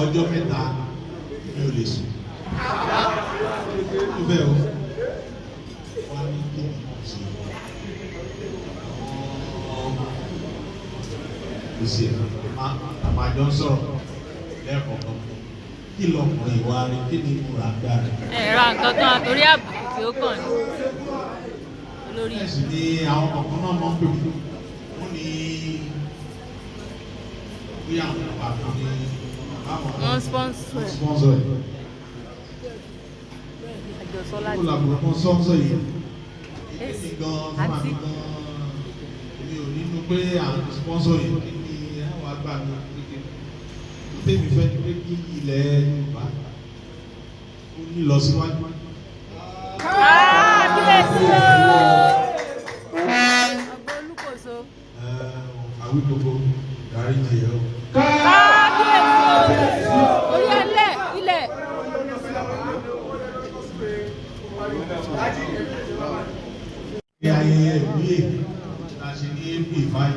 ọjọ́ mẹ́ta mi ò lè sùn. Bẹ́ẹ̀ o, wọ́n ní kí ni mo ṣe. Kò sí àmàjọ sọ̀rọ̀ lẹ́ẹ̀kọ̀ọ̀kan. Kí lọkùnrin wa rí kí ni mo rà gbà rẹ̀. Ra nǹkan kan àtòrí àbùkù tí ó kàn ní olórí. Ẹ̀sìn ni àwọn ọ̀kan náà máa ń pè fún. Wọ́n ní bí àwọn àpapọ̀ ní wọ́n sponsor ẹ̀. Kó làbùrọ̀ kan sponsor yìí. Èmi gan-an fún àmì gan-an. Èmi ò nínú pé àwọn sponsor yìí kí ni àwọn àgbà mi kékeré. Tèmi fẹ́ ni pé kí ilẹ̀ Yorùbá ó ní lọ síwájú. Àwí gbogbo darí jẹ ọ́. Orí ẹlẹ́ ilẹ̀. Ní ayẹyẹ ìwúyè ta ṣe ní April 5,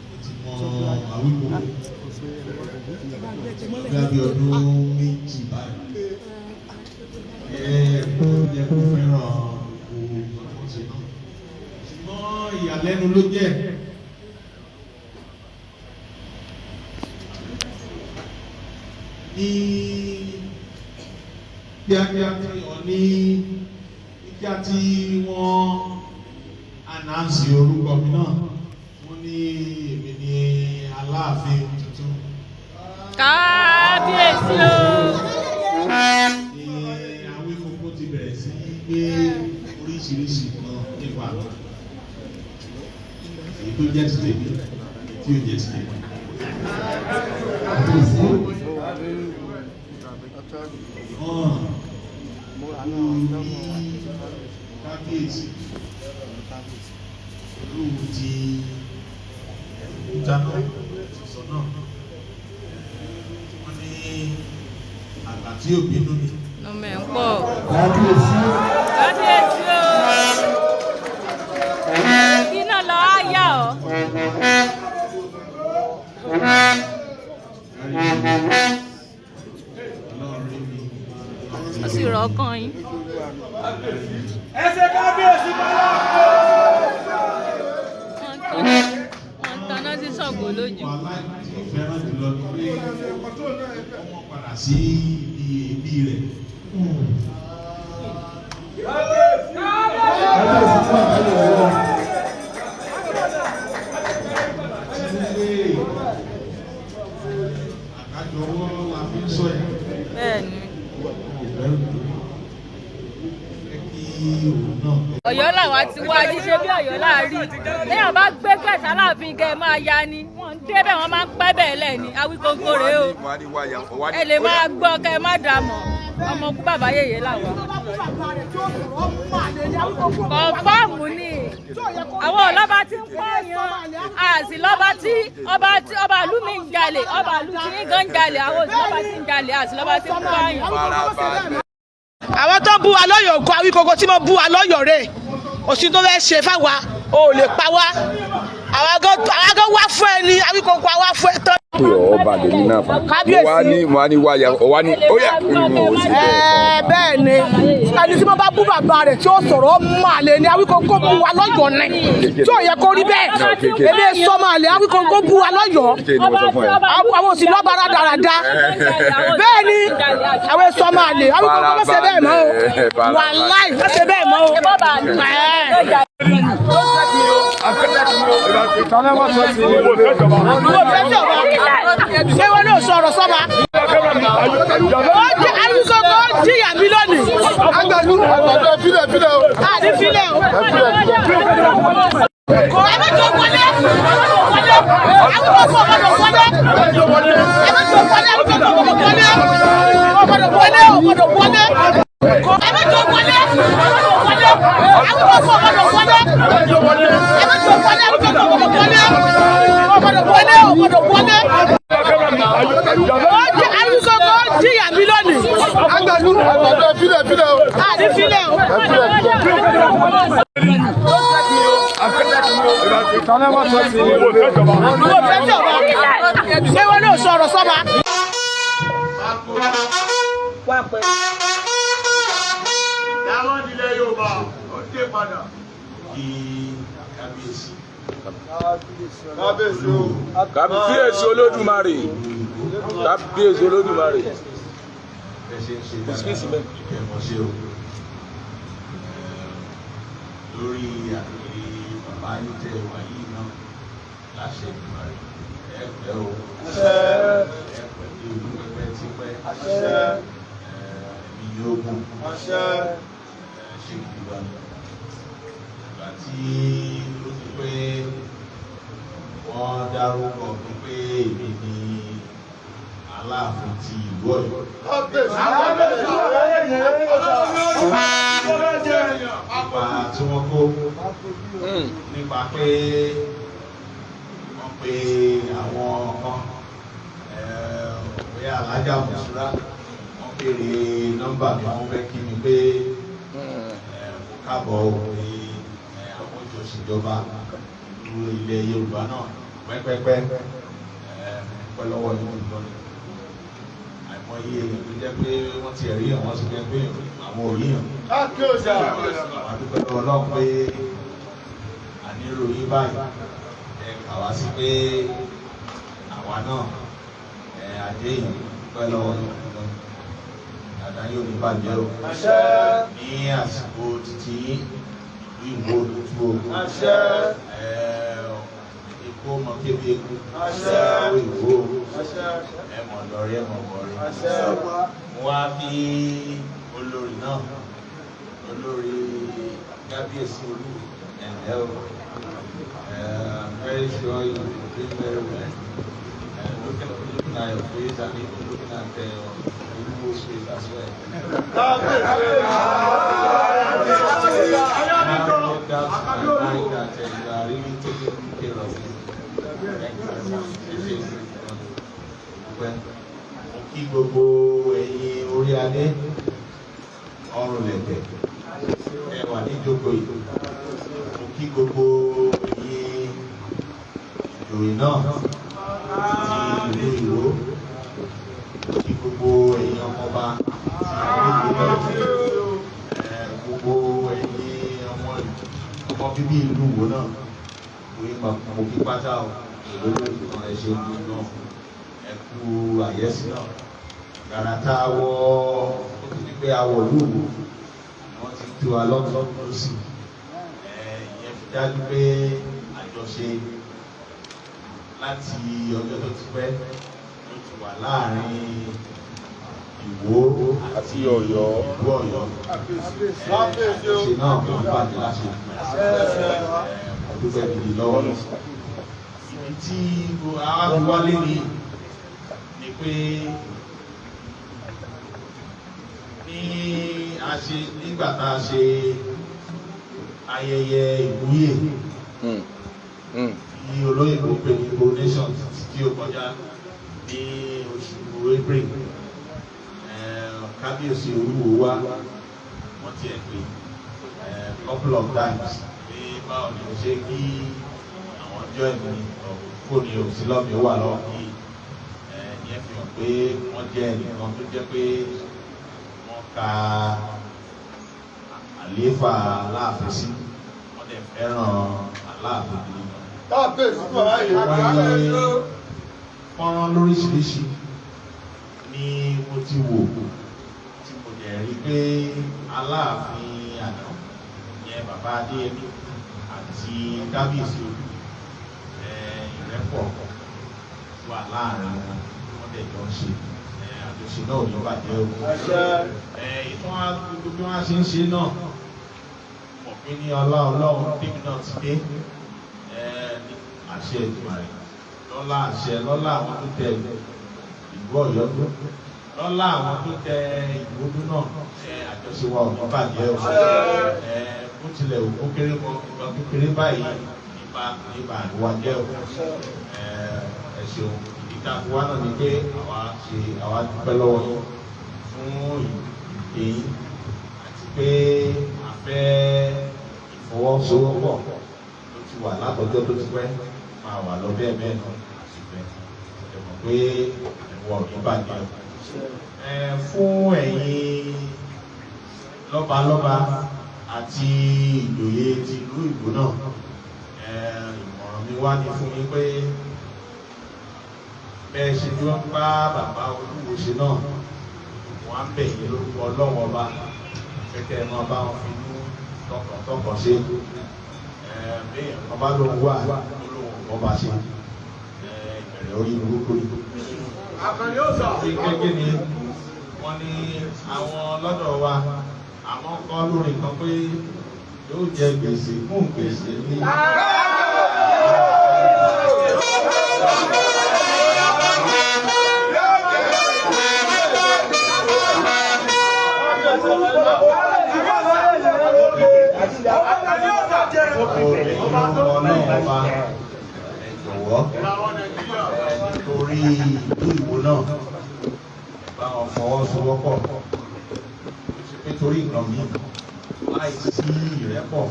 mo ti mọ àwí gbogbo. Bí ọdún méjì báyìí. Yẹ kó fẹ́ràn òògùn ọ̀sẹ̀ náà. Ṣùgbọ́n ìyàlẹ́nu ló jẹ́. Ní kíákíá ní kíá tí wọ́n announce orúkọ mi náà, wọ́n ní èmi ní Aláàfin tuntun. Kábíyèsí o. Ní Awíkókó ti bẹ̀rẹ̀ sí gbé oríṣiríṣi kan nípa lọ. Èyí tó jẹ́ ti tèmi, tí ó jẹ́ ti tèmi. Kábíyèsí olóòwò ti ìjáná ìsọ̀ náà wọ́n ní àgbà tí ò bínú ni. Ọmọ ẹ̀ ń pọ̀. Kábíyèsí o. Kí náà lọ á yá ọ. Ó sì rọ̀ ọkàn yín. Ẹsẹ̀ kábíyèsí bọ́lá. Wọ́n taná sí Ṣàngó lójú. Wàhálà tí fẹ́ràn jùlọ ni pé ọmọ padà sí ibi rẹ̀. Àkájọ ọwọ́ la fi ń sọ ẹ̀. Bẹ́ẹ̀ni. Náà. Ọ̀yọ́ làwa ti wá jíṣe bí Ọ̀yọ́ láàrí. Léèyàn bá gbé kẹ̀sà láàfin kẹ́ ẹ máa ya ni. Wọ́n ń débẹ̀ wọ́n máa ń pẹ́ bẹ́ẹ̀ lẹ̀ ni. Awíkókó rèé o. Ẹ lè máa gbọ́ kẹ́ ẹ má dà mọ̀. Ọmọ kú bàbá yèyé làwa. Kọ̀fáàmù ni. Àwọn ọlọ́ba ti ń pààyàn. Àsì lọ́ba tí ọba ìlú mi ń jalè. Ọba ìlú tí ń gan jalè. Àwọn òsì lọ́ba ti ń jalè. Àsì lọ́ba ti ń pààyàn. Àwọn tó bú wa lọ́yọ̀ òkú Awíkókó tí wọ́n bú wa lọ́yọ̀ rẹ̀ òsì tó fẹ́ ṣe fáwa ò lè pa wá àwọn agán wá fún ẹni Awíkókó wá fún ẹ tán. pé ọba lèmi náà fà mo wá ní wáyà ọwá ní ó yà mo ò sí bẹ́ẹ̀ ni ẹni tí wọ́n bá bú bàbá rẹ̀ tí ó sọ̀rọ̀ máa lè ní Awíkókó bú wa lọ́yọ̀ ní tí ò yẹ kó rí bẹ́ẹ̀ èmi sọ máa lè Awíkókó bú wa lọ́yọ̀ àwọn òsì lọ́ba rádaràda bẹ́ẹ̀ ni àwọn sọ máa lè Awíkókó má ṣe bẹ́ẹ̀ mọ́ o wàláì má ṣe bẹ́ẹ̀ mọ́ o. Ṣé wọ́n náà sọ̀rọ̀ sọ́ba. Awíkóńkó jìyà mi lónìí. Àgbàdo filẹ̀ o. Àní filẹ̀ o. Kò ẹ bẹ jọ wọlé. Awíkóńkó ọmọdé wọlé. Ẹ bẹ jọ wọlé. Awíkóńkó ọmọdé wọlé. Ọmọdé wọlé. Kò ẹ bẹ jọ wọlé. Awíkóńkó ọmọdé wọlé. Ẹ bẹ jọ wọlé. Awíkóńkó ọmọdé wọlé. Awíkóńkó jìyà mi lónìí. Àgbàdo filẹ̀ o. Àní filẹ̀ o. Ṣé wọn náà sọ̀rọ̀ sọ́ba? Dáwọ́ nílẹ̀ Yorùbá, ó dé padà. Kí kábíyèsí. Kábíyèsí Olódùmarè. Kábíyèsí Olódùmarè. Lórí àgbèrè bàbá yìí tẹ wà yìí náà láṣẹ ìgbà rẹ̀ ẹ̀pẹ́ o ẹ̀pẹ́ ní olúpẹ́pẹ́ tí pẹ́ ìyógun ṣe ìgbà ìgbà tí ó ti pé wọ́n dárúkọ mi pé èmi ni Aláàfin ti ìlú Ọ̀yọ́. Nípa tí wọ́n kó nípa pé wọ́n pe àwọn kan bóyá Alájà Mùsúrà wọ́n béèrè nọ́mbà mi wọ́n fẹ́ kí mi pé mo kábọ̀ pé àwọn ìjọ ìṣèjọba ìlú ilẹ̀ Yorùbá náà pẹ́pẹ́pẹ́ pẹ́ lọ́wọ́ ìlú Ìlọrin. Àìmọye èèyàn tó jẹ́ pé wọ́n ti ẹ̀rí àwọn sì jẹ́ pé àwọn ò yíyàn. Àwọn adúpẹ́ lọ́wọ́ Ọlọ́run pé àníròyìn báyìí kà wá sí pé àwa náà adé yìí pẹ́ lọ́wọ́ Ọlọ́run. Dàdá yóò ní bàjẹ́ o. Ní àsìkò títí ìwò lójú o. Èkó mọ kébí eku. Ìwò ẹ̀mọ̀ lọ́rí ẹ̀mọ̀ wọ̀rí. Mo wá bí olórí náà, olórí Kábíyèsí Olú ẹ̀ǹdẹ́ o. I'm very sure you will do very well. Looking at your face and even looking at Oluwo's face as well. I have no doubt in my mind that you are really taking care of me. Mo kí gbogbo ẹ̀yin orí adé ọrùn lẹ̀kẹ̀ ẹ wà ní ìjókòó yìí. Mo kí gbogbo ẹ̀yin ìjòyè náà ti ìlú Ìwó. Mo kí gbogbo ẹ̀yin ọmọọba ti ìlú Ìwó náà. Gbogbo ẹ̀yin ọmọ bíbí ìlú Ìwó náà. Mo kí pátá o. Olórí ìgbìmọ̀ ẹ̀ṣẹ̀ ìlú náà ẹ̀kú àyẹ́sí náà gàràtà wọ pípẹ́ àwọ̀ lúwo wọ́n ti tó alọ́gbọ́n sí ìyẹn fi dájú pé àjọṣe láti ọjọ́ tó ti pẹ́ ló ti wà láàrin Ìwó àti Ọ̀yọ́ ìlú Ọ̀yọ́ àjọṣe náà wọ́n bàjẹ́ láti ọdún pẹ́ gidi lọ́wọ́ tí àwọn wálé ní pé nígbà tá a ṣe ayẹyẹ ìwúyè tí olóyìnbó pè ní coronation tí ó kọjá ní oṣù April. Kábíyèsí Olúwo wá wọ́n ti ẹ̀ pé couple of times pé báwo ni ó ṣe kí àwọn ọjọ́ ìlú kò ní òsì lọ́mí ó wà lọ́wọ́ kí ìyẹn fi hàn pé wọ́n jẹ́ ẹnìkan tó jẹ́ pé wọ́n ka àlééfà Aláàfin sí wọ́n dẹ̀ fẹ́ràn Aláàfin gidi gan. Fọ́nrán lóríṣiríṣi ni mo ti wò tí mo dẹ̀ rí pé Aláàfin àná ìyẹn bàbá Adéyẹmí àti Kábíyèsí Olú ìrẹ́pọ̀ wà láàrin wọn wọ́n dẹ̀ jọ ń ṣe àjọṣe náà ò ní bàjẹ́ o. ìtàn gbogbo bí wọ́n ṣe ń ṣe náà ọ̀pẹ ní ọlọ́run tèmi náà ti dé àṣẹ ìgbìmọ̀ rẹ̀ lọ́lá àṣẹ lọ́lá àwọn tó tẹ ìlú Ọ̀yọ́ tó lọ́lá àwọn tó tẹ ìgbódú náà àjọṣe wa ò ní bàjẹ́ o. bó tilẹ̀ òkú kéré mọ́ ìgbà kékeré báyìí nípa àdúrà jẹ́ o. ẹ ṣeun ìdíkà wa náà ni pé àwa dúpẹ́ lọ́wọ́ yín fún ìpè àti pé a fẹ́ ìfọwọ́sowọ́pọ̀ tó ti wà látọjọ́ tó ti pẹ́ máa wà lọ bẹ́ẹ̀ bẹ́ẹ̀ náà sì fẹ́ ẹ mọ̀ pé ẹ̀wọ̀ ọ̀dún bàjẹ́ fún ẹ̀yin lọ́balọ́ba àti ìjòyè ti ìlú Ìgbò náà ìmọ̀ràn mi wá ní fún yín pé bẹ́ẹ̀ ṣe tí wọ́n bá bàbá Olúwo ṣe náà wọ́n á bẹ̀ yín lórúkọ Ọlọ́run ọba kẹ́kẹ́ ẹ̀ máa bá wọn fi inú tọkàntọkàn ṣe bẹ́ẹ̀ ọba ló ń wà lóhùn ọba ṣe ìbẹ̀rẹ̀ orí burúkú ni. àkànní ó sọ. gẹ́gẹ́ ni wọ́n ní àwọn lọ́dọ̀ wa àmọ́ kọ́ lórí kan pé yóò jẹ gbèsè fún gbèsè ní. Nítorí ìlú Ìgbò náà bá wọn fọwọ́sowọ́pọ̀ nítorí nǹkan mi láì sí ìrẹ́pọ̀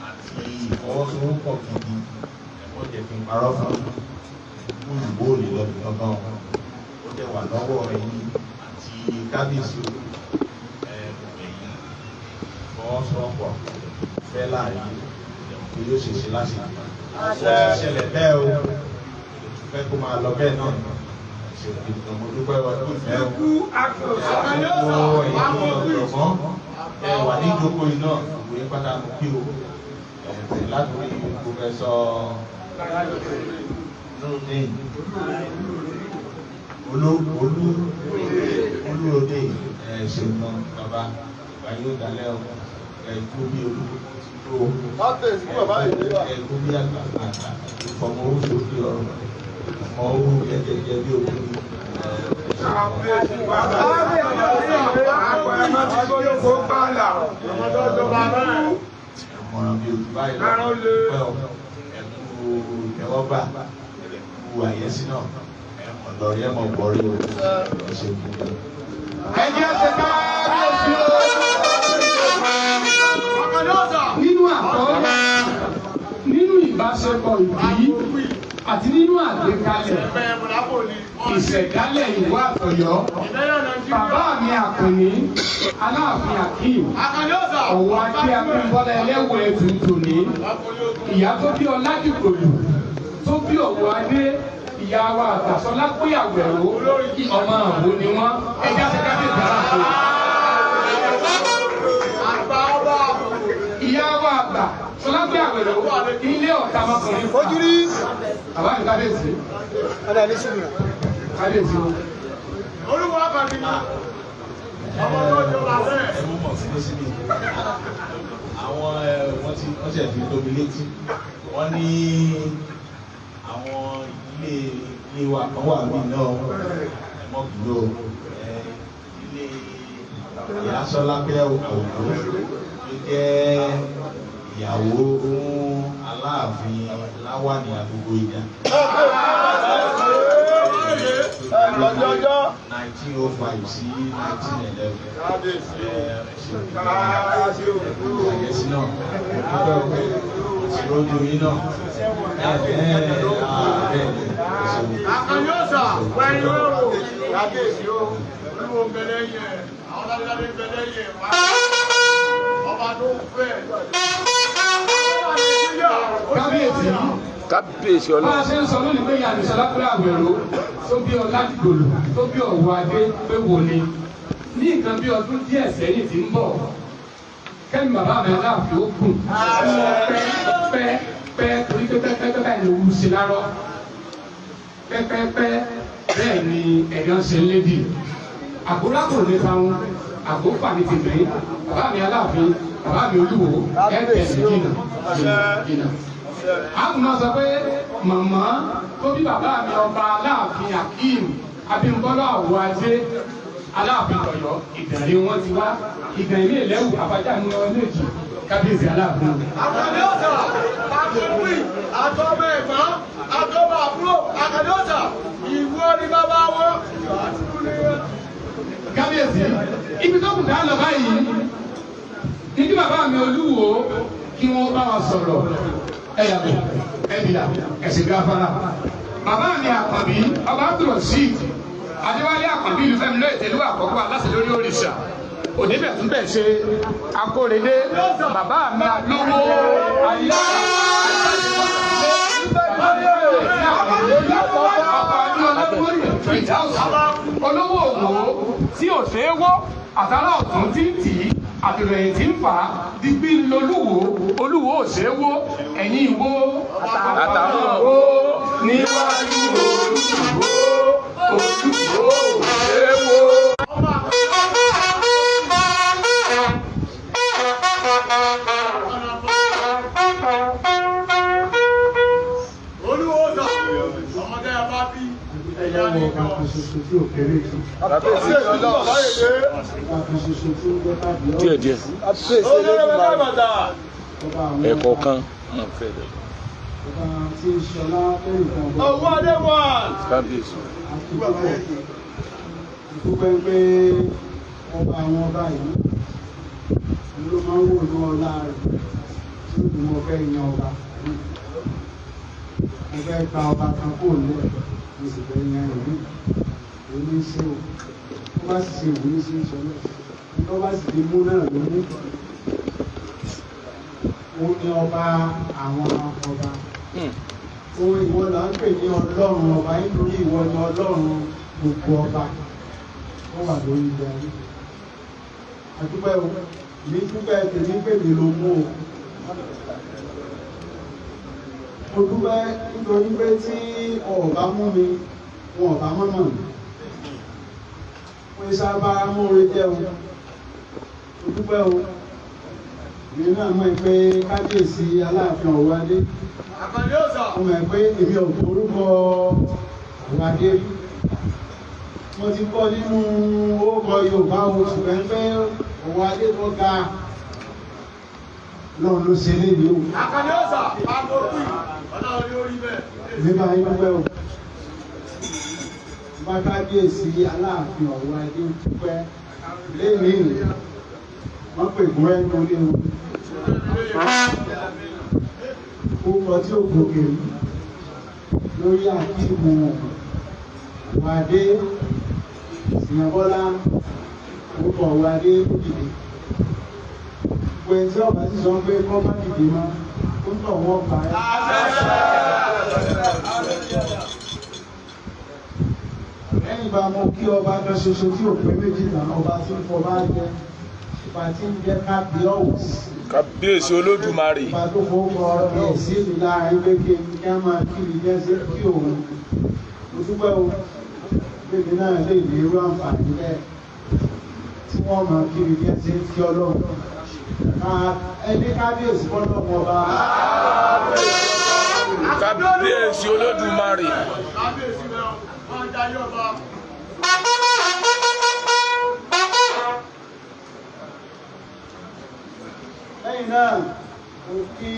àti ìfọwọ́sowọ́pọ̀ gidi ẹ̀wọ́n jẹ́ fi ń parọ́ fún ìlú Ìgbò lè lọ́dún gangan ó jẹ́ wà lọ́wọ́ ẹ̀yìn àti kábíyèsí ẹ̀yìn ìfọwọ́sowọ́pọ̀ fẹ́ láàrin pé yóò ṣe ṣe láti ṣẹlẹ̀ bẹ́ẹ̀ o fẹ́ kó máa lọ bẹ́ẹ̀ náà ṣe ìgbìmọ̀ dúpẹ́ wa tó fẹ́ o gbogbo ẹ̀yìn ọ̀gbọ̀n wà ní ìjókòó iná ìwé pàtàkì kí o tẹ̀ látòrí pòfẹ́sọ̀ nùdín olúròdé ṣèǹnà bàbá ìgbàyé òdàlẹ́ ẹ̀kú bí olúkó ẹ̀kú bí àgbà ìfọ̀mọ́ owó sókè ọ̀rọ̀ ọmọ owó gẹ́gẹ́ bí olúkó. Ìmọ̀ràn bí ojú báyìí lọ pẹ́ ọ̀ ẹ̀kú ìtẹ́wọ́gbà ẹ̀kú àyẹ́sí náà ẹ̀mọ̀ lọ́rí ẹ̀mọ̀ bọ̀rí ọ̀ṣẹ̀ ìgbìmọ̀. ẹjẹ́ ṣe káàbíyèsí o. nínú àkọọ́lẹ̀ nínú ìbáṣepọ̀ ìbí àti nínú àgbékalẹ̀ ìṣẹ̀dálẹ̀ ìwà Ọ̀yọ́ bàbá mi Àkànní Aláàfin Akeem ọ̀wọ́ ajé Abímbọ́lá ẹlẹ́wọ̀ ẹ̀tùtù ní ìyá tó bí Ọládìgbòlù tó bí Ọ̀wọ́ adé ìyá wa Àgbàsọlá pé Àwẹ̀ró ọmọ àbò ni wọ́n ẹja ṣe káfíń dára fún ìyá wa àgbà Sọlá pé Àwẹ̀ró ilé ọ̀tá ọmọkùnrin ojú rí àbá ní kábíyèsí kábíyèsí Olúwa àbàdì ọmọ ọjọ́ làbẹ́ ẹ̀mú mọ̀ síbí àwọn wọ́n ti ẹ̀fí tóbi létí wọ́n ní àwọn ilé wa kan wà ní náà ẹ̀mọ́ bùrọ̀ ilé ìyá Sọlá pé Àwẹ̀ró ló jẹ́ ìyàwó fún Aláàfin Láwàní Àgbogbo Ìjà. Lọ́jọ́jọ́ 1905 sí 1911. Àyẹ̀sí náà, òkúta ọ̀pẹ, ìṣòro yín náà. Àkànní ọ̀sà, wẹ̀yìn oòrùn, kábíyèsí o, olúwo bẹ̀rẹ̀ yẹ, àwọn lábẹ́lábẹ́ bẹ̀rẹ̀ yẹ, ọba tó fẹ́. kábíyèsí kábíyèsí bá a ṣe ń sọ lónìí pé ìyá Sọlá pé Àwẹ̀ró tó bí Ọládìgbòlù tó bí Ọ̀wọ́ adé pé wò ni ní nǹkan bí ọdún díẹ̀ sẹ́yìn tí ń bọ̀ kẹ́mi bàbá mi Aláàfin ó gùn pẹ́ torí pé pẹ́pẹ́ báyìí ló wù sí lárọ́ pẹ́pẹ́pẹ́ bẹ́ẹ̀ ni ẹ̀yàn ṣe ń lédi àkórákò lè táwọn àkófà ní tèmi bàbá mi Aláàfin bàbá mi Olúwo ẹ̀ẹ́dẹ̀ jìnnà. àgùnà sọ pé màmá tó bí bàbá mi ọba Aláàfin Akeem Abímbọ́lá Ọ̀wọ́adé Aláàfin Ọ̀yọ́ ìdàrí wọn ti wá ìdàrí ìlẹ́wù àbájá ní wọn méjì kábíyèsí Aláàfin. Àkàndé ọ̀tà àtọ́wì àtọ́mọ ẹ̀gbọ́n àtọ́mọ àbúrò Àkàndé ọ̀tà ìwọ ni bàbá wọn. kábíyèsí ibi tó kù dá lọ báyìí níbi bàbá mi Olúwo kí wọ́n bá wa sọ̀rọ̀ ẹ̀yàbọ̀ ẹ̀bìlà ẹ̀sìn gáfárà. bàbá mi Àkànbí ọba Abdulrasheed Adéwálé Àkànbí ìlú Fẹ́mi lóye tẹ̀lú àkọ́kọ́ aláṣẹ lórí òrìṣà òdebẹ̀ tún bẹ̀ ṣe akórèdé bàbá mi alówó ayé olówó òwò tí ò ṣe é wó àtàrà ọ̀tún tí ń tì í àtìlẹyìn tí ń fà á digbí lolúwo olúwo ò ṣe é wó ẹ̀yìn ìwó àtàrà òwò níwájú olúwo olúwo ò ṣe é wó. díẹ̀ díẹ̀ ẹ̀kọ́ kan Ọwọ́ adé wà. kábíyèsí. ìdúpẹ́ pé ọba àwọn ọba yìí ló máa ń wò ní ọlá rẹ̀ tí ó ní mo fẹ́ yan ọba mo fẹ́ gba ọba kan kó lẹ̀ mo sì fẹ́ yan ìlú èmi ṣe o tó bá sì ṣe ìwé sí ìṣọlẹ̀ tó bá sì ti mú náà ló mú ó ní ọba àwọn ọba ohun ìwọ là ń pè ní ọlọ́run ọba nítorí ìwọ ni ọlọ́run gbogbo ọba ó wà lórí ilé ayé àdúpẹ́ o ní dúpẹ́ tèmi pè mí ló mú o mo dúpẹ́ nítorí pé tí ọ̀bá mú mi wọn ọ̀bá mọ́mọ́ mi wọ́n sábà múre jẹun mo dúpẹ́ o èmi náà mọ̀ pé kábíyèsí Aláàfin Ọ̀wọ́adé Àkàndé ọ̀tà. mo mọ̀ pé èmi ò forúkọ Ọ̀wọ́adé mo ti kọ́ nínú orúkọ Yorùbá o ṣùgbọ́n pé Ọ̀wọ́adé tó ga náà ló ṣe léyìí o. Àkàndé ọ̀tà àgọ́kù ọlọ́run ni ó rí bẹ́ẹ̀. èmi bá yín dúpẹ́ o bá kábíyèsí Aláàfin Ọ̀wọ́adé dúpẹ́ lẹ́yìn wọ́n pè gún ẹnu ilé o. orúkọ tí ó gòkè lórí Àkíìmù Ọ̀wọ́adé Ìyànbọ́lá orúkọ Ọ̀wọ́adé ó dìde pé tí ọba sì sọ pé kọ́ má dìde mọ́ ó ń tọ̀ wọ́n pa ẹ́. lẹ́yìn bá mo kí ọba kan ṣoṣo tí ò pé méjì tàn ọba tí ń fọba jẹ ọba tí ń jẹ kábíyèsí Olódùmarè. ọba tó fọwọ́ ẹ̀ sí ìlú láàrin pé kí ẹ máa kiri jẹ́ sí kí òun mo dúpẹ́ o bébí náà lè ní irú àǹfààní bẹ́ẹ̀ tí wọ́n máa kiri jẹ́ sí kí Ọlọ́run ẹni kábíyèsí fọ́nà ọba. kábíyèsí Olódùmarè. Kábíyèsí rẹ̀ wọ́n ń darí ọba. lẹ́yìn náà mo kí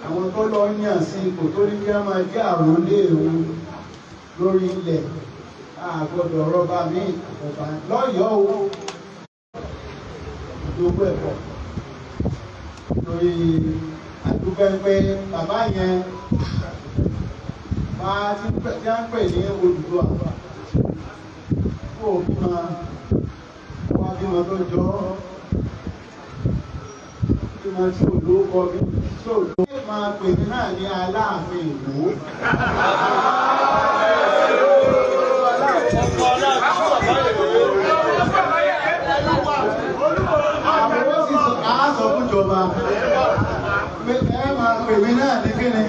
àwọn tó lọ yàn sí ipò tó ní kí wọ́n máa jẹ́ àròlé òun lórí ilẹ̀ àgbọ̀dọ̀ rọ́bà ní ọ̀bà lọ́yọ̀ọ́ o ìdógó ẹ̀kọ́ lórí àdúgbẹ́pẹ́ bàbá yẹn bá tí wọ́n pè ní Odùduwà kó o bímọ wá bímọ tó jọ bímọ tí ò lóko bí tí ò lóko máa pè ní náà ní Aláàfin Ìwó. Sọ fún ìjọba pé ẹ máa pè mí náà ní kíni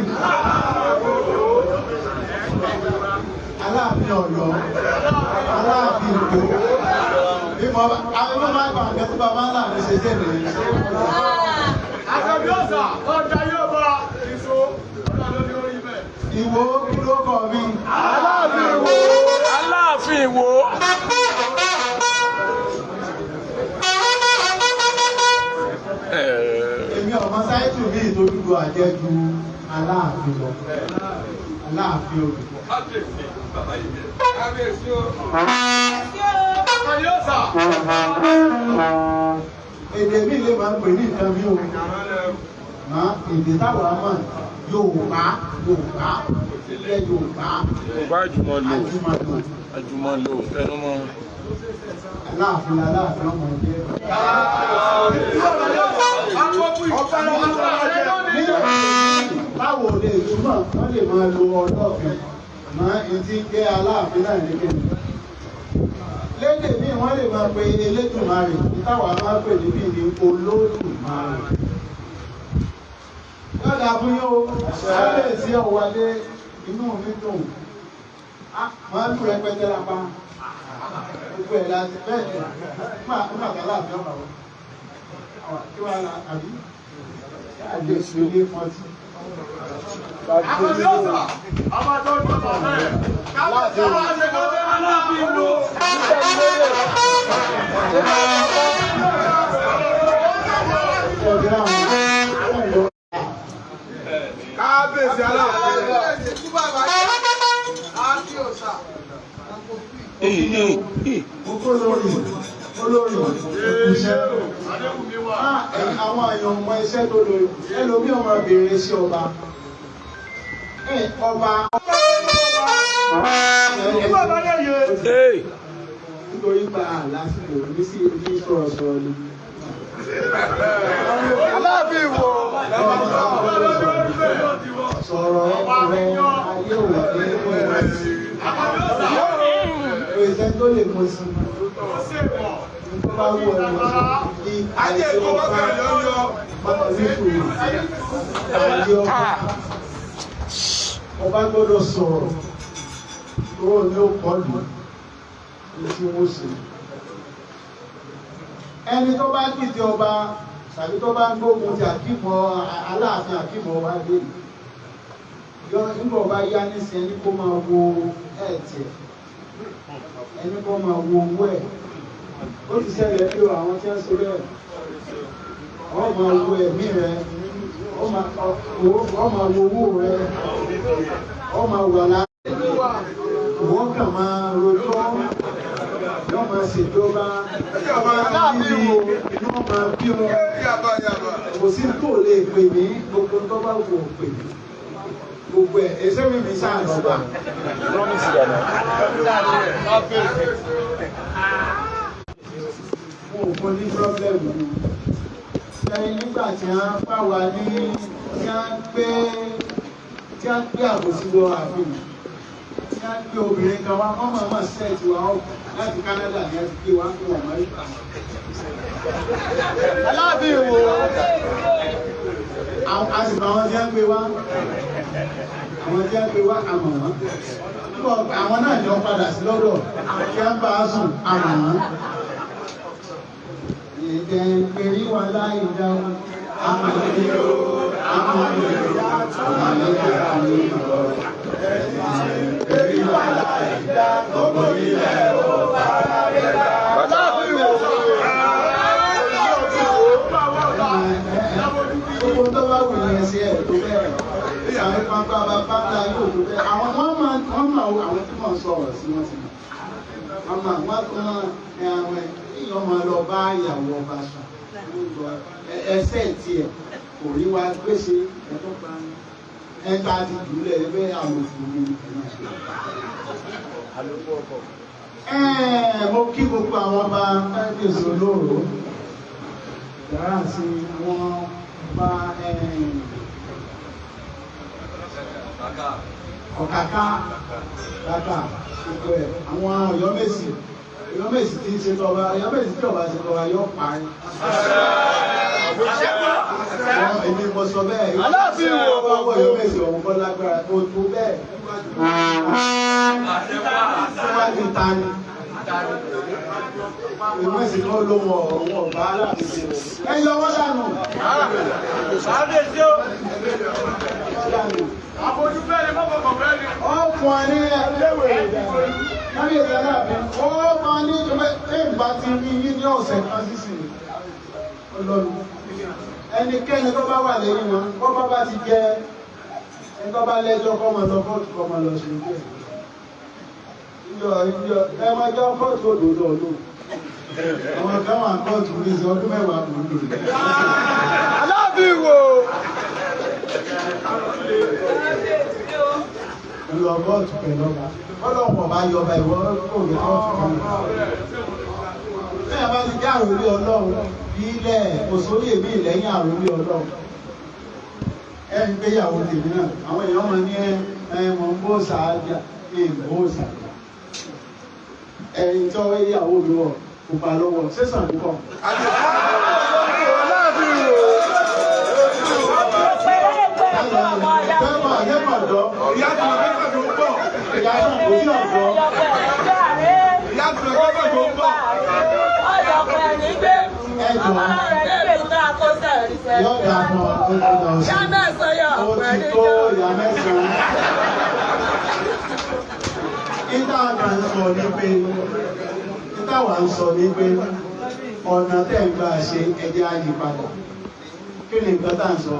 Aláàfin Ọ̀yọ́, Aláàfin Ìgbò. Ìmọ̀ àwọn ọmọ àgbà àgbẹ̀ tó bá máa ń láàrin ṣe jẹ́ mi. Àgbẹ̀bí ọ̀sà ọjà yóò bá ìṣó ọ̀nà lórí orí bẹ́ẹ̀. Ìwó kí ló kọ̀ mí? Aláàfin Ìwó. Aláàfin Ìwó. Èmi ọmọ sáyẹ́tù mi ìtòdúdú àjẹjù Aláàfin lọ. Aláàfin Olùkọ́. Èdè mi lè máa ń pè ní nǹkan mi o. Èdè táwọn àmọ́ Yorùbá ilẹ̀ Yorùbá. Yorùbá àjùmọ̀lò tẹnumọ́. Aláàfin ọmọ jẹ́. Báwo lè túmọ̀ wọ́n lè máa lo ọjọ́ kan máa ń ti jẹ́ Aláàfin náà nígbẹ̀ẹ́. Lédè míì wọ́n lè máa pe Elédùmarè táwa máa pè níbí ní Olódùmarè. Yọ̀dà fún yóò ṣẹlẹ̀ sí ọ̀wálé inú mi dùn. Máa ń lù rẹpẹtẹ lápá. Gbogbo ẹ̀ láti bẹ́ẹ̀ ni nígbà Aláàfin ọ̀pá wọn. Kí wàá la àbí? Àjẹ ìṣòlè fọ́tí. Àgbẹ̀bí ọ̀sà ọmọ tó ń bọ̀ bẹ́ẹ̀. Káwọ́sà wá ṣe kọ́ bẹ́ẹ̀ Aláàfin Ìwó. Kábíyèsí Aláàfin. Olórí iṣẹ́ àwọn èèyàn ọmọ iṣẹ́ tó lórí ẹlòmí ọmọ bèèrè sí ọba nítorí pa lásìkò ní sí ibi sọ̀rọ̀sọ̀rọ̀ ni. Aláàfin Ìwó. Sọ̀rọ̀ ọ̀rọ̀ ayé òwò ní ìṣẹ́ tó lè mọ̀ sí tó bá wù ọ́ ní àìsí ọba ọba gbọ́dọ̀ sọ̀rọ̀ tó ní ó kọlù ní tí wọ́n ṣe. Ẹni tó bá dìde ọba tàbí tó bá ń gbógun ti àkímọ̀ Aláàfin àkímọ̀ ọba dé nígbà ọba yá nísìn ẹni kó máa wo ẹ̀ẹ̀tẹ̀ ẹni kó máa wo owó ẹ̀ ó ti ṣẹlẹ̀ pé àwọn tí wọ́n ṣe bẹ́ẹ̀ wọ́n máa wo ẹ̀mí rẹ wọ́n máa wo owó rẹ wọ́n máa wà láàyè wọ́n kàn máa rojọ́ wọ́n máa ṣèjọba nínú wọ́n máa bí wọn kò sí tó lè pè mí gbogbo tó bá wù ọ́ pè mí gbogbo ẹ̀ ẹsẹ̀ mi mi sáà lọ́ba. Mo ò fún ní pírọ́blẹ́mù ni. Lẹ́yìn nígbà tí wọ́n bá wà ní tí wọ́n gbé àbòsí wọ àfihàn tí wọ́n gbé obìnrin kan wá wọ́n máa ṣẹ́ẹ̀tì wa láti Canada ní ẹ̀sìn pé wọ́n ń pè wọ́n mọ́ ìgbà. Aláàfin Ìwó àsìkò àwọn tí wọ́n gbé wá àwọn tí wọ́n gbé wá àmọ̀ wọ́n àwọn náà ni wọ́n padà sí lọ́dọ̀ tí wọ́n bá sùn àmọ̀ wọ́n. Ìdẹ̀gbẹ̀rí wà láì dáhùn àmọ̀ ìlú àmọ̀ ìlú àmọ̀ ìlú àmọ̀ ìlú ìdẹ̀gbẹ̀rí wà láì dáhùn gbogbo ilẹ̀ ó bára rẹ̀ dá. Gbogbo tó bá wù yẹn sí ẹ̀ tó bẹ́ẹ̀ àwọn pápá bàbá ńlá yóò tó bẹ́ẹ̀ àwọn wọ́n máa àwọn tí wọ́n sọ̀rọ̀ sí wọ́n ti wọ́n máa àwọn èèyàn máa lọ bá ìyàwó ọba sùn ẹsẹ̀ tiẹ̀ kò rí wa gbèsè ẹ̀tọ́ pa ẹ̀ka ti jùlẹ̀ ẹgbẹ́ àlòkù mi. Mo kí gbogbo àwọn ọba kábíyèsí olóró yàrá sí àwọn ọba ọ̀kàkà kàkà gbogbo ẹ̀ àwọn Ọ̀yọ́mèsì tí ń ṣe tọba Ọ̀yọ́mèsì tí ọba ṣe tọba yóò parí. Èmi mo sọ bẹ́ẹ̀ Aláàfin Ìwó ọba Ọ̀yọ́mèsì ọ̀hún kọ́ lágbára tó tó bẹ́ẹ̀. síwájú tani ìwé sì kọ́ ló wọ ọ̀rùn ọ̀bá aláàbíṣe ẹ yọ wọ́n dànù. àbójúfẹ́ ni mọ́kàn kọ̀ọ̀fẹ́ ni. ó fún ọ ní ẹlẹ́wẹ̀ẹ́ kábíyèsí aláàbí ó máa ní ìgbà tí rí yí ní ọ̀sẹ̀ kan sísìn ọlọ́run ẹnikẹ́ni tó bá wà lẹ́yìn wọn kọ́ bá ti jẹ́ ẹni tó bá lẹ́jọ́ kọ́ máa lọ kóòtù kọ́ máa lọ sí ojú ẹ̀ ẹ máa jọ kóòtù òdòdó ọdún àwọn kan wà kóòtù ní ìsìn ọdún mẹ́wàá kò ń lò. aláàbí wo. ìlú kóòtù pẹ̀lú ọba ọlọ́pọ̀ bá yọ ọba ìwọ kò ní kóòtù kan. bẹ́ẹ̀ bá ti jẹ́ àròlé ọlọ́run ilẹ̀ òṣòlì èmi lẹ́yìn àròlé ọlọ́run ẹni gbéyàwó tèmi náà àwọn èèyàn máa ní ẹ̀mọ̀ ń bó sàájà èèbó sàájà ẹ̀yìn tó ìyàwó mi wọ̀ pupa lọ́wọ́ sísàn púpọ̀. ìyá tó lọ kẹ́kọ̀ọ́ tó ń bọ̀. ìyá náà kò sí ọ̀dọ́. ìyá tó lọ kẹ́kọ̀ọ́ tó ń bọ̀. Yọ̀dà fún ọ̀dọ̀ ọ̀sẹ̀. Ó ti tó ìyá mẹ́sàn-án. Ìta àgbà ń sọ ní pé ìta wà ń sọ ní pé ọ̀nà tẹ̀ ń gbà ṣe ẹ̀jẹ̀ àyípadà. Kí ni nǹkan tá à ń sọ?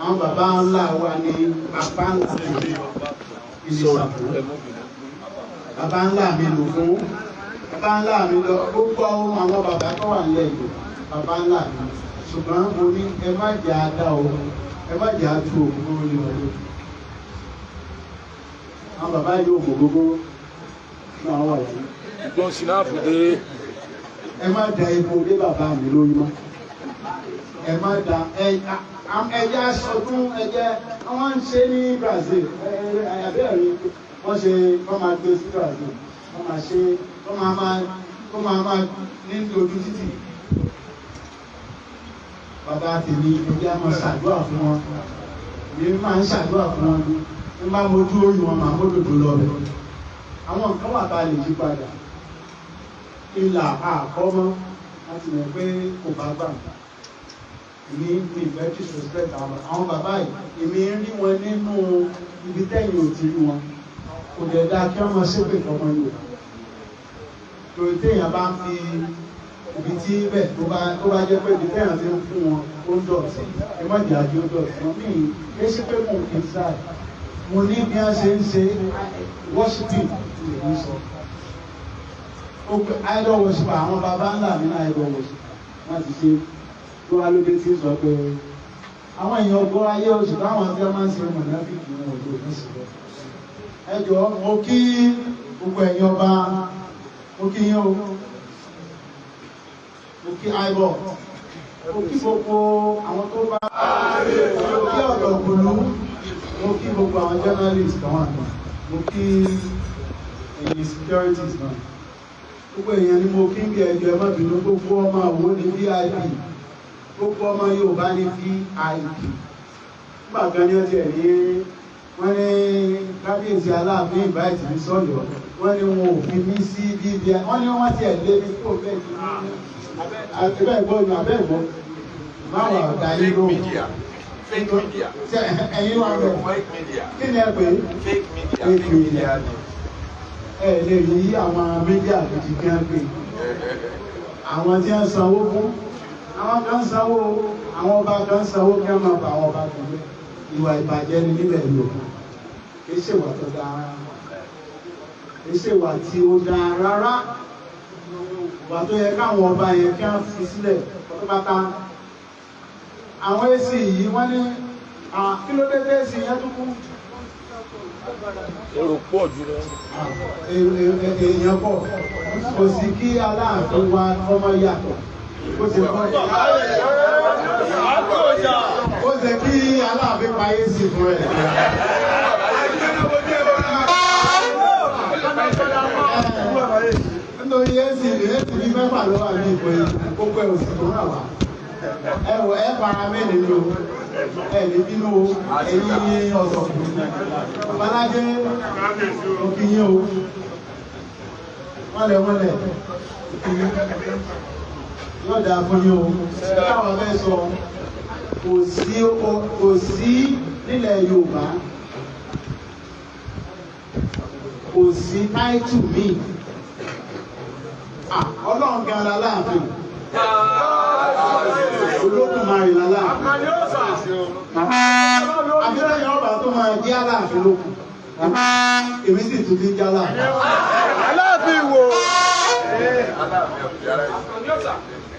Àwọn bàbá ńlá wa ní bàbá ńlá ìṣàkó. Bàbá ńlá mi lò fún. Bàbá ńlá mi lọ gbogbo ohun àwọn bàbá tó wà nílẹ̀ yìí. Bàbá ńlá mi. Ṣùgbọ́n mo ní ẹ má jẹ́ àdá o, ẹ má jẹ́ àtú òkúrò ní ọdún. Àwọn bàbá yóò mọ̀ gbogbo náà wà yìí. Ìgbọ́n sinapu dé. Ẹ má da epo dé bàbá mi lórí mọ́. Ẹ má da ẹja sọdún ẹjẹ wọ́n ń ṣe ní Brazil àyàbẹ̀rẹ̀ wọ́n ṣe wọ́n máa gbé sí Brazil wọ́n máa ṣe wọ́n máa ní ojú títì. Bàbá tèmi ẹgbẹ́ a máa ṣàdúrà fún wọn ní máa ń ṣàdúrà fún wọn ní máa mojú orí wọn máa módòdó lọ rẹ̀ àwọn nǹkan wà tá a lè yí padà ìlà àkọ́mọ́ láti mọ̀ pé kò bá gbà ní ìfẹ́ disrespect àwọn bàbá yìí èmi rí wọn nínú ibi tẹ́yìn ò ti rí wọn kò dẹ̀ dáa kí wọ́n máa ṣépè fọmọ Yorùbá torí téèyàn bá ń fi ibi tí bẹ́ẹ̀ tó bá jẹ́ pé ibi tẹ́yàn ti ń fún wọn ó ń dọ̀tí ẹ má jẹ́ àjọ dọ̀tí wọn mí ẹ ṣe pé mo kì í sáà mo ní bí wọ́n ṣe ń ṣe worshiping lè ń sọ ó pé idol worship àwọn baba ńlá mi náà idol worship wọ́n ti ṣe tó wá lóde tí ń sọ pé àwọn èèyàn ọgbọ́n ayé oṣù táwọn tí wọ́n máa ń ṣe mọ̀nàfíìkì wọn ò lò ní síbẹ̀ ẹ jọ mo kí gbogbo ẹ̀yin ọba mo kí yín o mo kí ibọ mo kí gbogbo àwọn tó bá mo kí ọ̀dọ̀ ògbólú mo kí gbogbo àwọn journalist kan wà náà mo kí ẹ̀yin securities náà gbogbo èèyàn ni mo kí ń bí ẹjọ́ ẹ má bínú gbogbo ọmọ àwo ní VIP gbogbo ọmọ Yorùbá ní VIP nígbà kan ní ọtí ẹ̀ ní wọ́n ní kábíyèsí Aláàfin invite mi sọ́yọ́ wọ́n ní wọn ò fi mí sí BBI wọ́n ní wọ́n ti ẹ̀ lé mi kó bẹ́ẹ̀ ti ní abẹ́ ìgbọ́ ìgbọ́ abẹ́ ìgbọ́ máa wà ọ̀dà yìí ló ẹ̀yin wà bẹ̀ kí ni ẹ pè é fake media ẹ lè rí àwọn mídíà gidi kí wọ́n pè àwọn tí wọ́n sanwó fún àwọn kan sanwó àwọn ọba kan sanwó kí wọ́n máa bá àwọn ọba tó gbé ìwà ìbàjẹ́ ni nílẹ̀ Yorùbá kì í ṣèwà tó dáa rárá kì í ṣèwà tí ó dáa rárá ìwà tó yẹ káwọn ọba yẹn kí wọ́n fi sílẹ̀ pátápátá àwọn èsì yìí wọ́n ní kí ló dé dé èsì yẹn tó kú. Èrò pọ̀ jù lọ. Èèyàn pọ̀ kò sí kí Aláàfin wa ọmọ yàtọ̀ ó ti kọ́ ó ṣe kí Aláàfin payé sí fún ẹ̀. Nítorí èsì ní mẹ́fà ló wà ní ìpò gbogbo ẹ̀ òsì tó rà wá ẹ fara mẹ́rin lò ẹ̀ lè bínú o ẹ̀yin ọ̀sọ̀ babalájẹ́ òkìyín o wọ́n lẹ̀ òkìyín yóò dáa fún yín o káwọn fẹ́ sọ kò sí nílẹ̀ Yorùbá kò sí táìtù míì Ọlọ́run gan la láàfin Olódùmarè la láàfin abẹ́rẹ́ ọba tó máa jẹ́ aláàfin lókun èmi sì tún ti jẹ́ aláàfin wo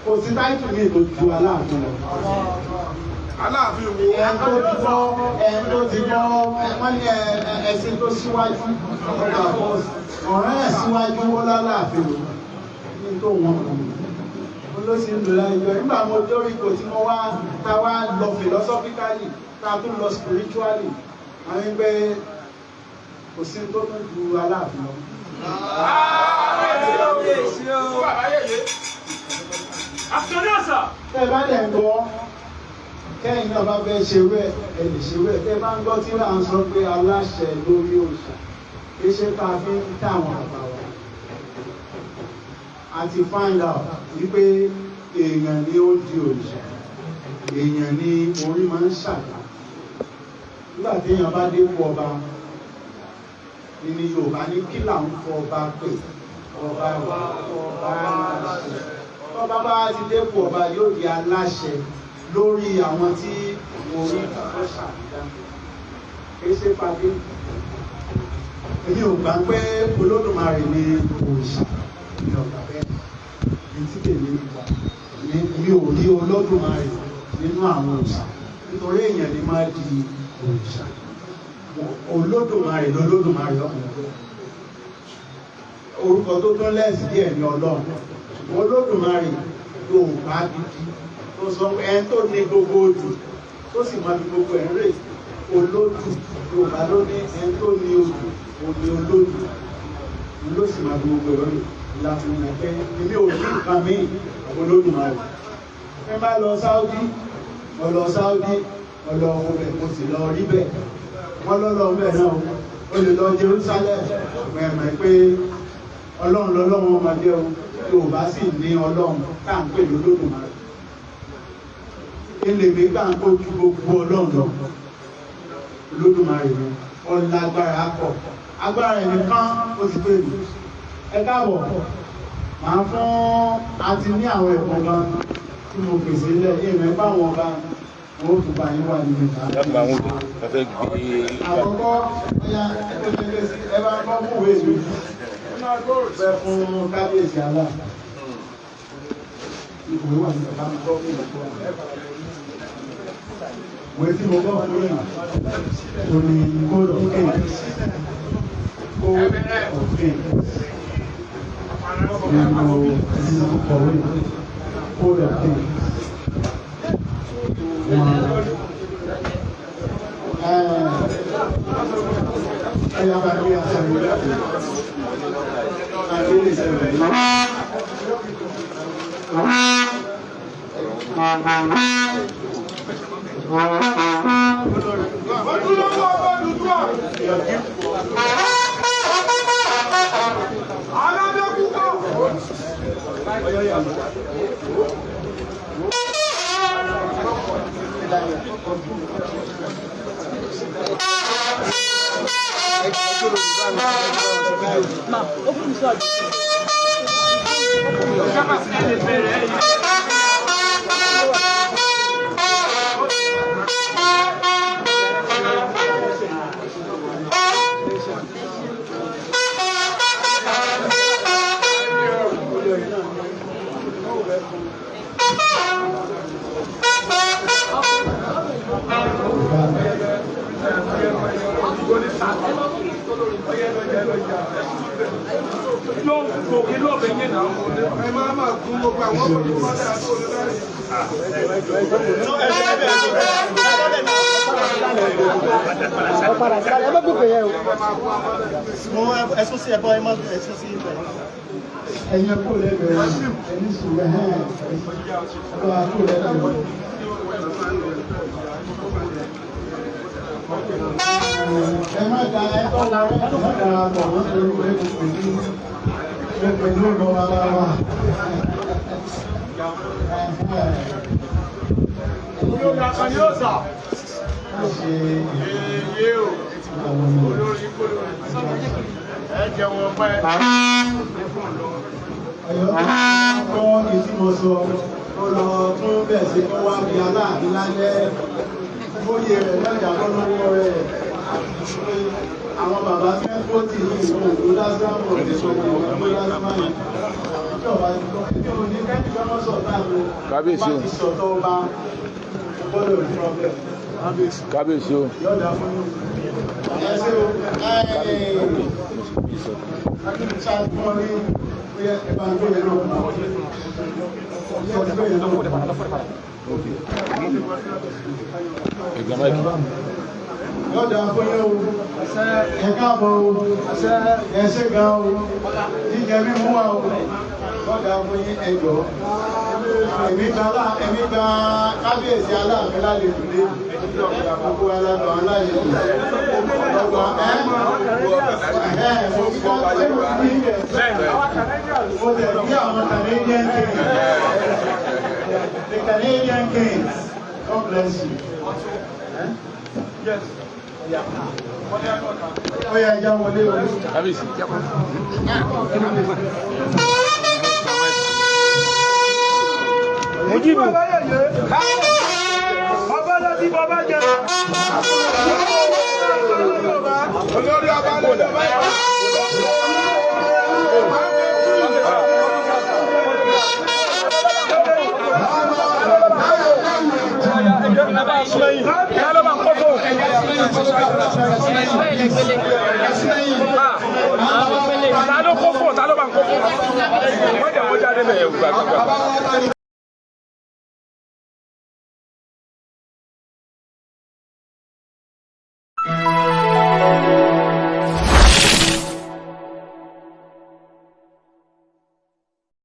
kò sí táìtù míì tó ju aláàfin lọ. Aláàfin wo. Ẹn tó ti gbọ́ wọ́n ní ẹ̀sìn tó síwájú ọ̀rẹ́ ẹ̀ síwájú ó láláàfin lò ní tó wọn kù. Olóṣèlú láyọ̀ nígbà mo dórí ipò tí mo wá ta wá lọ philosophically ta tún lọ spiritually àwọn ẹgbẹ́ kò sí tó tún ju aláàfin lọ. Tẹ́ bá dẹ̀ ń gbọ́ kẹ́yìn náà bá fẹ́ ṣe wẹ́ ẹ lè ṣe wẹ́ tẹ́ bá ń gbọ́ tí wọ́n á sọ pé aláṣẹ lórí òòṣà kì í ṣe ká fi ń táwọn àgbà wa àti find out wípé èèyàn ni ó di òòṣà èèyàn ni orí máa ń ṣàgbà nígbà téèyàn bá dé kú ọba ní Yorùbá ní kí làwọn fọ ọba pè ọba aláṣẹ ọba bá ti dé kú ọba yóò di aláṣẹ lórí àwọn tí orí ọ̀pọ̀ ṣàdá kì í ṣe pàdé èmi ò gbà pé Olódùmarè ni òòṣà ní ọ̀gá bẹ́ẹ̀ ní tí tèmi gbà mi ò rí Olódùmarè nínú àwọn òòṣà nítorí èèyàn ni máa di òòṣà Olódùmarè lọ́lọ́dùmarè ọkùnrin orúkọ tó tún lẹ́sìn díẹ̀ ní Ọlọ́run Olódùmarè Yorùbá gidi tó sọ ẹni tó ní gbogbo odù tó sì máa fi gbogbo ẹ̀ ń rè olódù Yorùbá ló ní ẹni tó ní odù òní olódù ló sì máa fi gbogbo ẹ̀ rè ìlànà ìpẹ́ èmi ò ní nǹkan míì Olódùmarè ẹ bá lọ Sáúdí ọlọ ọbẹ̀ mo sì lọ rí bẹ́ẹ̀ wọ́n lọ́lọ́ ọbẹ̀ náà o lè lọ Jerusalem mẹ̀mẹ̀ pé Ọlọ́run lọ́lọ́run máa jẹ́ o Yorùbá sì ní Ọlọ́run tá à ń pè lólódùmarè ilé mi gbà ń kojú gbogbo Ọlọ́run lọ Olódùmarè ni ọlágbára pọ̀ agbára ẹ̀ nìkan ó ti pè mí ẹ káàbọ̀ màá fún àti ní àwọn ẹ̀kọ́ gan tí mo pèsè lẹ̀ ìrìn bá wọn bá wọn ó tún bá yín wà nínú ìta. àkọ́kọ́ ọ̀yà ẹ bá kọ́ mú ìwé ìlú fẹ́ fún kábíyèsí àlà ìwé wà ní ọ̀gá mi kọ́ fún ìwé wọ́n tí mo gbọ́ fún yìí tó ní code of kings nínú kọ̀wé code of kings ẹ̀yà bá rí àṣàrí àdílé sẹ́wẹ̀ ẹ̀yin kò lẹ́gbẹ̀ẹ́ ẹni sùn lẹ́hìn ọ̀rọ̀ àkó lẹ́gbẹ̀ẹ́ ẹ má da ẹ̀tọ́ la ẹ má da bọ̀ wọ́n torí pé pẹ̀lú ọ̀rọ̀ bàbá wa. Olórí akọni yóò sà. Èyí o, olórí kólórí. Ẹ jẹ́ wọn pẹ́. Ọ̀yọ́ kọ́ ìdí mo sọ, ó lọ tún bẹ̀ sí kó wá bí aláàbí lálẹ́. Bóyè rẹ̀ lọ́jà lọ́wọ́ rẹ̀. Àwọn bàbá tí wọ́n kó tì ní ìlú òkú lásán mọ̀ ní sọ́kùn ọ̀gbọ́n lásán yìí. Ìjọba ìjọba ní kẹ́kẹ́ kọ́mọ́ sọ̀tà ló. Kábíyèsí o. Wọ́n ti sọ̀tọ̀ ọba gbọ́dọ̀ ní ọbẹ̀. Kábíyèsí o. Yọ̀dà fún yín. Ẹ ṣe o. Ṣáàtúmọ̀ ní ẹ̀bá ń gbé yẹn náà. Yọ̀dà fún yín o. Ẹ káàbọ̀ o. Ẹ ṣe gan o. Jíjẹ mímú wa o. Yọ̀dà fún yín ẹjọ́. Èmi gba kábíyèsí aláàfin lálejò lé. Gbogbo aláàbò aláàlejò. Ọgbà mo fi kọ́ ṣé mo ti ní ilẹ̀. Mo tẹ̀ bí àwọn Canadian kings. The Canadian kings. God bless you. Yes. Ó yẹ ẹja wọlé o. Kábíyèsí. Mojibu. Ọba lọ sí bàbá jẹ. Olórí ọba lọ sí bàbá jẹ. Ta ló kó fún? Ta ló bá ń kó fún? Wọ́n jẹ́ wọ́n jáde lẹ́yìn ògbà gbàgbà.